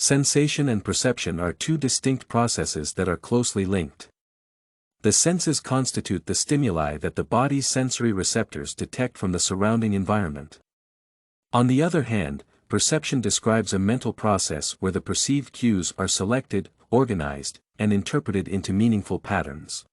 Sensation and perception are two distinct processes that are closely linked. The senses constitute the stimuli that the body's sensory receptors detect from the surrounding environment. On the other hand, perception describes a mental process where the perceived cues are selected, organized, and interpreted into meaningful patterns.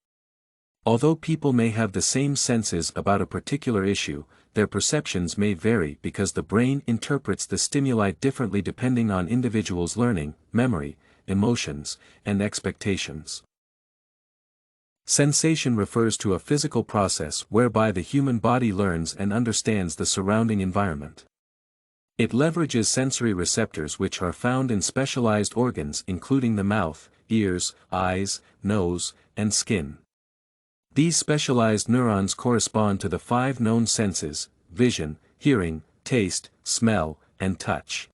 Although people may have the same senses about a particular issue, their perceptions may vary because the brain interprets the stimuli differently depending on individuals' learning, memory, emotions, and expectations. Sensation refers to a physical process whereby the human body learns and understands the surrounding environment. It leverages sensory receptors which are found in specialized organs including the mouth, ears, eyes, nose, and skin. These specialized neurons correspond to the 5 known senses: vision, hearing, taste, smell, and touch.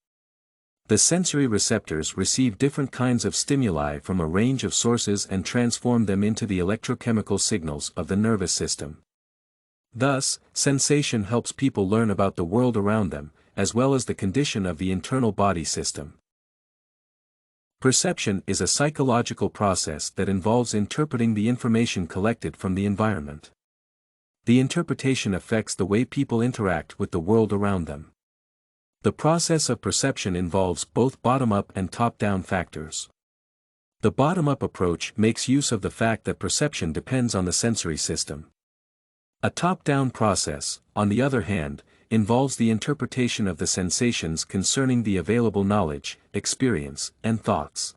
The sensory receptors receive different kinds of stimuli from a range of sources and transform them into the electrochemical signals of the nervous system. Thus, sensation helps people learn about the world around them, as well as the condition of the internal body system. Perception is a psychological process that involves interpreting the information collected from the environment. The interpretation affects the way people interact with the world around them. The process of perception involves both bottom-up and top-down factors. The bottom-up approach makes use of the fact that perception depends on the sensory system. A top-down process, on the other hand, involves the interpretation of the sensations concerning the available knowledge, experience, and thoughts.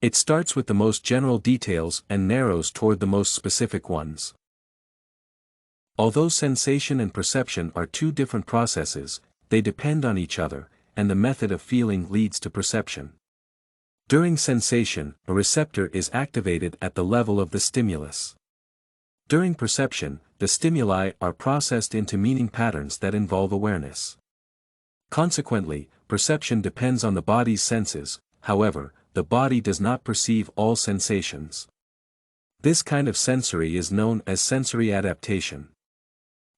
It starts with the most general details and narrows toward the most specific ones. Although sensation and perception are two different processes, they depend on each other, and the method of feeling leads to perception. During sensation, a receptor is activated at the level of the stimulus. During perception, the stimuli are processed into meaning patterns that involve awareness. Consequently, perception depends on the body's senses. However, the body does not perceive all sensations. This kind of sensory is known as sensory adaptation.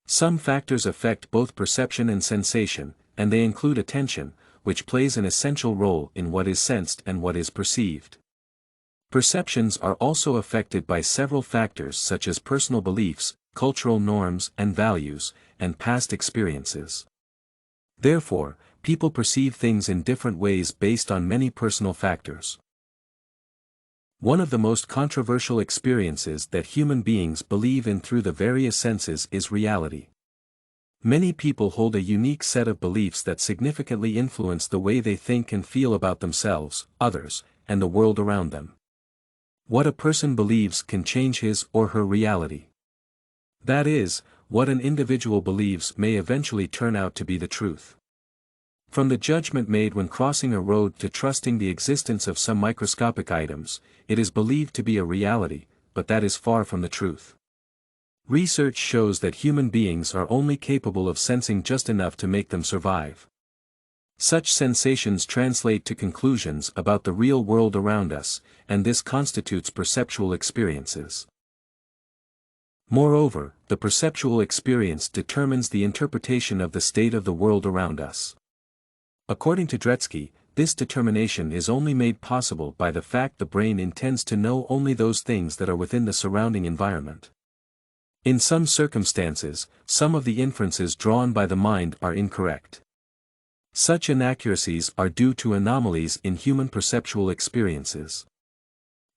Some factors affect both perception and sensation, and they include attention, which plays an essential role in what is sensed and what is perceived. Perceptions are also affected by several factors such as personal beliefs, cultural norms and values, and past experiences. Therefore, people perceive things in different ways based on many personal factors. One of the most controversial experiences that human beings believe in through the various senses is reality. Many people hold a unique set of beliefs that significantly influence the way they think and feel about themselves, others, and the world around them. What a person believes can change his or her reality. That is, what an individual believes may eventually turn out to be the truth. From the judgment made when crossing a road to trusting the existence of some microscopic items, it is believed to be a reality, but that is far from the truth. Research shows that human beings are only capable of sensing just enough to make them survive. Such sensations translate to conclusions about the real world around us, and this constitutes perceptual experiences. Moreover, the perceptual experience determines the interpretation of the state of the world around us. According to Dretske, this determination is only made possible by the fact the brain intends to know only those things that are within the surrounding environment. In some circumstances, some of the inferences drawn by the mind are incorrect. Such inaccuracies are due to anomalies in human perceptual experiences.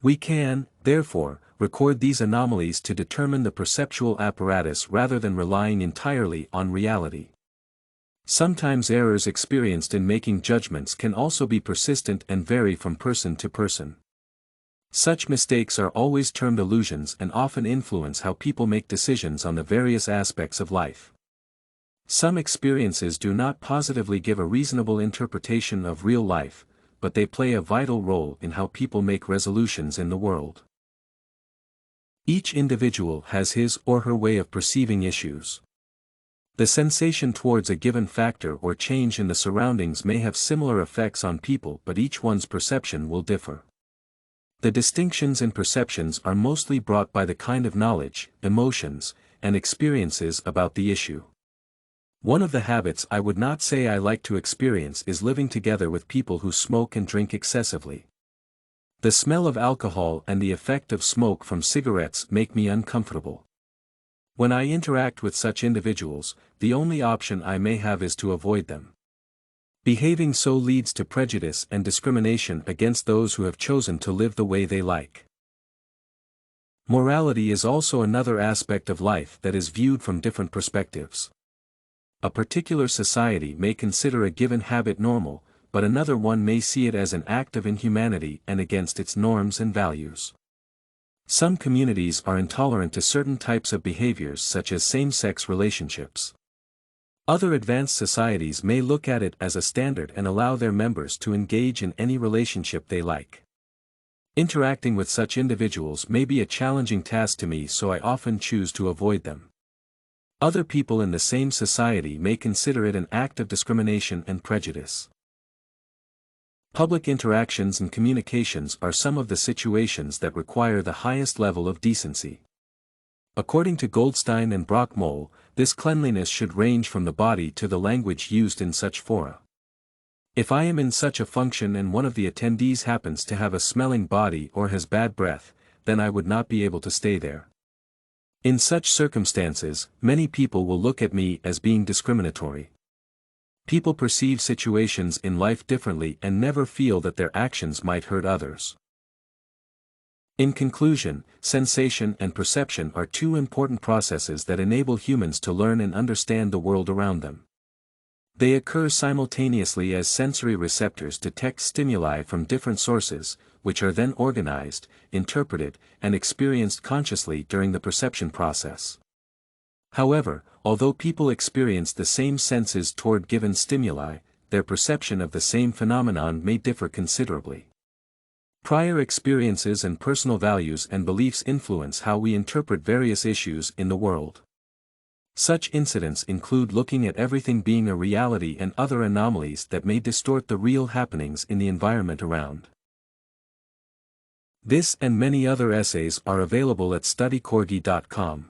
We can, therefore, record these anomalies to determine the perceptual apparatus rather than relying entirely on reality. Sometimes errors experienced in making judgments can also be persistent and vary from person to person. Such mistakes are always termed illusions and often influence how people make decisions on the various aspects of life. Some experiences do not positively give a reasonable interpretation of real life, but they play a vital role in how people make resolutions in the world. Each individual has his or her way of perceiving issues. The sensation towards a given factor or change in the surroundings may have similar effects on people, but each one's perception will differ. The distinctions in perceptions are mostly brought by the kind of knowledge, emotions, and experiences about the issue. One of the habits I would not say I like to experience is living together with people who smoke and drink excessively. The smell of alcohol and the effect of smoke from cigarettes make me uncomfortable. When I interact with such individuals, the only option I may have is to avoid them. Behaving so leads to prejudice and discrimination against those who have chosen to live the way they like. Morality is also another aspect of life that is viewed from different perspectives. A particular society may consider a given habit normal, but another one may see it as an act of inhumanity and against its norms and values. Some communities are intolerant to certain types of behaviors such as same-sex relationships. Other advanced societies may look at it as a standard and allow their members to engage in any relationship they like. Interacting with such individuals may be a challenging task to me, so I often choose to avoid them. Other people in the same society may consider it an act of discrimination and prejudice. Public interactions and communications are some of the situations that require the highest level of decency. According to Goldstein and Brockmole, this cleanliness should range from the body to the language used in such fora. If I am in such a function and one of the attendees happens to have a smelling body or has bad breath, then I would not be able to stay there. In such circumstances, many people will look at me as being discriminatory. People perceive situations in life differently and never feel that their actions might hurt others. In conclusion, sensation and perception are two important processes that enable humans to learn and understand the world around them. They occur simultaneously as sensory receptors detect stimuli from different sources, which are then organized, interpreted, and experienced consciously during the perception process. However, although people experience the same senses toward given stimuli, their perception of the same phenomenon may differ considerably. Prior experiences and personal values and beliefs influence how we interpret various issues in the world. Such incidents include looking at everything being a reality and other anomalies that may distort the real happenings in the environment around. This and many other essays are available at studycorgi.com.